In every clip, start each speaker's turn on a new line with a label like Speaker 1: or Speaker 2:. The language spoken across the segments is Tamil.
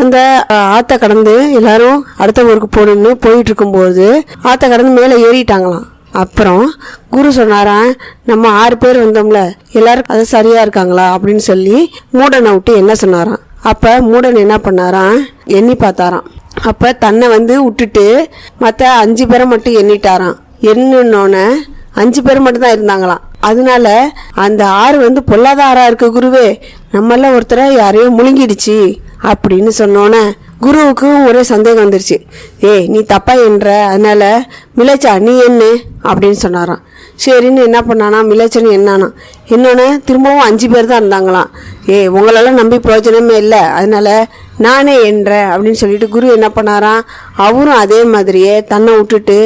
Speaker 1: அந்த ஆற்ற கடந்து எல்லாரும் அடுத்த ஊருக்கு போகணுன்னு போயிட்டு இருக்கும்போது ஆற்ற கடந்து மேலே ஏறிட்டாங்களாம். அப்புறம் குரு சொன்னாராம், நம்ம 6 பேர் வந்தோம்ல, எல்லாரும் அது சரியா இருக்காங்களா அப்படின்னு சொல்லி மூடனை விட்டு என்ன சொன்னாராம். அப்போ மூடன் என்ன பண்ணாராம், எண்ணி பார்த்தாராம். அப்போ தன்னை விட்டுட்டு மற்ற 5 பேரை மட்டும் எண்ணிட்டாராம். எண்ணினோன்னு 5 பேர் மட்டும் தான் இருந்தாங்களாம். அதனால அந்த ஆறு பொல்லாத ஆறா இருக்கு குருவே, நம்மள ஒருத்தரை யாரையோ முழுங்கிடுச்சு அப்படின்னு சொன்னோன்னே குருவுக்கும் ஒரே சந்தேகம் வந்துருச்சு. நீ தப்பா என்ற, அதனால மிளைச்சா நீ என்ன அப்படின்னு சொன்னாராம். சரின்னு என்ன பண்ணானா, மிளைச்சன்னு என்னானா. என்னன்னு திரும்பவும் 5 பேர் தான் இருந்தாங்களாம். உங்களெல்லாம் நம்பி பிரயோஜனமே இல்லை, அதனால நானே என்ற அப்படின்னு சொல்லிட்டு குரு என்ன பண்ணாராம், அவரும் அதே மாதிரியே தன்னை விட்டுட்டு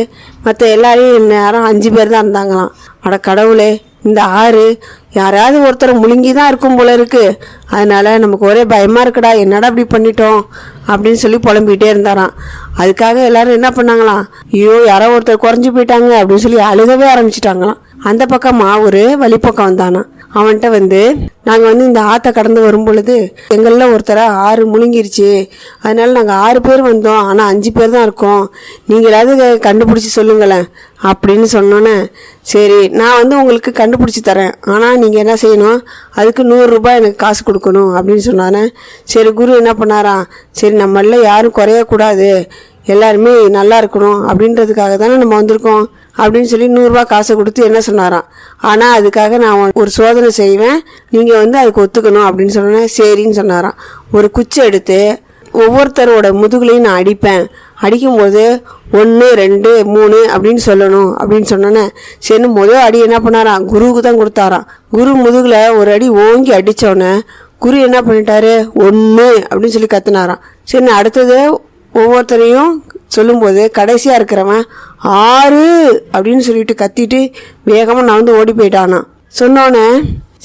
Speaker 1: மற்ற எல்லாரையும் யாரும் 5 பேர் தான் இருந்தாங்களாம். அட கடவுளே, இந்த ஆறு யாராவது ஒருத்தர் முழுங்கி தான் இருக்கும் போல இருக்கு, அதனால நமக்கு ஒரே பயமா இருக்குடா, என்னடா இப்படி பண்ணிட்டோம் அப்படின்னு சொல்லி புலம்பிகிட்டே இருந்தாராம். அதுக்காக எல்லாரும் என்ன பண்ணாங்களாம், ஐயோ யாரோ ஒருத்தர் குறைஞ்சி போயிட்டாங்க அப்படின்னு சொல்லி அழுகவே ஆரம்பிச்சிட்டாங்களாம். அந்த பக்கமா ஒரு வழிப்பக்கம் வந்தானா. அவன்கிட்ட நாங்கள் இந்த ஆற்றை கடந்து வரும் பொழுது எங்களில் ஒருத்தரை ஆறு முழுங்கிருச்சு, அதனால நாங்கள் 6 பேர் வந்தோம், ஆனால் 5 பேர் தான் இருக்கோம், நீங்கள் ஏதாவது கண்டுபிடிச்சி சொல்லுங்களேன் அப்படின்னு சொன்னோன்னே, சரி நான் உங்களுக்கு கண்டுபிடிச்சி தரேன், ஆனால் நீங்கள் என்ன செய்யணும், அதுக்கு 100 ரூபாய் எனக்கு காசு கொடுக்கணும் அப்படின்னு சொன்னானே. சரி குரு என்ன பண்ணாராம், சரி நம்மள யாரும் குறையக்கூடாது, எல்லாருமே நல்லா இருக்கணும் அப்படின்றதுக்காக தானே நம்ம வந்திருக்கோம் அப்படின்னு சொல்லி 100 ரூபா காசை கொடுத்து என்ன சொன்னாராம், ஆனால் அதுக்காக நான் ஒரு சோதனை செய்வேன், நீங்கள் அதுக்கு ஒத்துக்கணும் அப்படின்னு சொன்னேன். சரின்னு சொன்னாராம். ஒரு குச்சி எடுத்து ஒவ்வொருத்தரோட முதுகுலையும் நான் அடிப்பேன், அடிக்கும்போது 1 2 3 அப்படின்னு சொல்லணும் அப்படின்னு சொன்னோன்னே, சரின்னு முதல் அடி என்ன பண்ணாராம், குருவுக்கு தான் கொடுத்தாராம். குரு முதுகில் ஒரு அடி ஓங்கி அடித்தோடனே குரு என்ன பண்ணிட்டாரு, 1 அப்படின்னு சொல்லி கத்துனாராம். சரி அடுத்தது ஒவ்வொருத்தரையும் சொல்லும்போது கடைசியாக இருக்கிறவன் 6 அப்படின்னு சொல்லிட்டு கத்திட்டு வேகமாக நான் ஓடி போயிட்டானா. சொன்னோன்னே,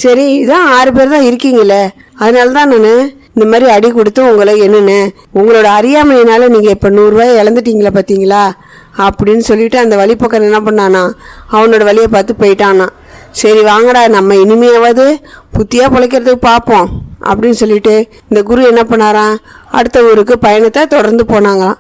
Speaker 1: சரி இதான் 6 பேர் தான் இருக்கீங்களே, அதனால தான் நான் இந்த மாதிரி அடி கொடுத்து உங்களை என்னன்னு உங்களோட அறியாமையினால நீங்கள் இப்போ 100 ரூபாய் இழந்துட்டீங்களா பார்த்தீங்களா அப்படின்னு சொல்லிட்டு அந்த வழிப்பக்கம் என்ன பண்ணானா, அவனோட வழியை பார்த்து போயிட்டானா. சரி வாங்கடா, நம்ம இனிமையாவது புத்தியாக பிழைக்கிறதுக்கு பார்ப்போம் அப்படின்னு சொல்லிட்டு இந்த குரு என்ன பண்ணாராம், அடுத்த ஊருக்கு பயணத்தை தொடர்ந்து போனாங்களாம்.